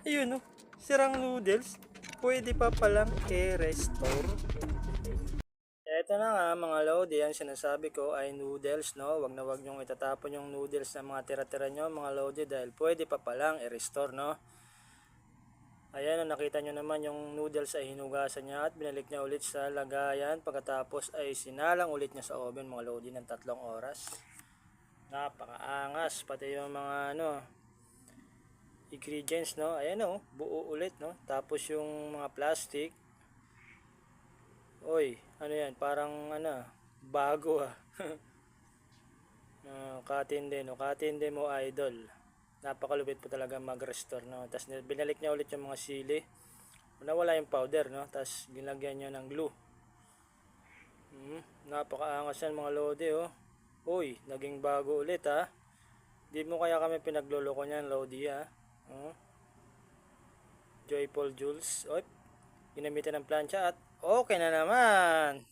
Ayun oh, sirang noodles. Pwede pa palang i-restore. Ito na nga mga lodi, ang sinasabi ko ay noodles, no? Wag na wag nyong itatapon yung noodles na mga tira-tira nyo mga lodi dahil pwede pa palang i-restore, no? Ayan, nakita nyo naman yung noodles ay hinugasan niya at binalik niya ulit sa lagayan. Pagkatapos ay sinalang ulit niya sa oven mga lodi ng 3 oras. Napakaangas, pati yung mga ingredients, no? Ayan oh, buo ulit, no? Tapos yung mga plastic, oy, ano yan, parang bago ah. Katindi, no? Katindi mo idol. Napakalupit po talaga mag-restore, no? Tapos binalik niya ulit yung mga sili. Nawala yung powder, no? Tapos ginagyan niya ng glue. Napakaangas yan mga lodi, oh. Uy, naging bago ulit, ha? Di mo kaya kami pinagloloko niyan, lodi, ha? Joyful Jules. Oy, ginamitan ng plancha at okay na naman.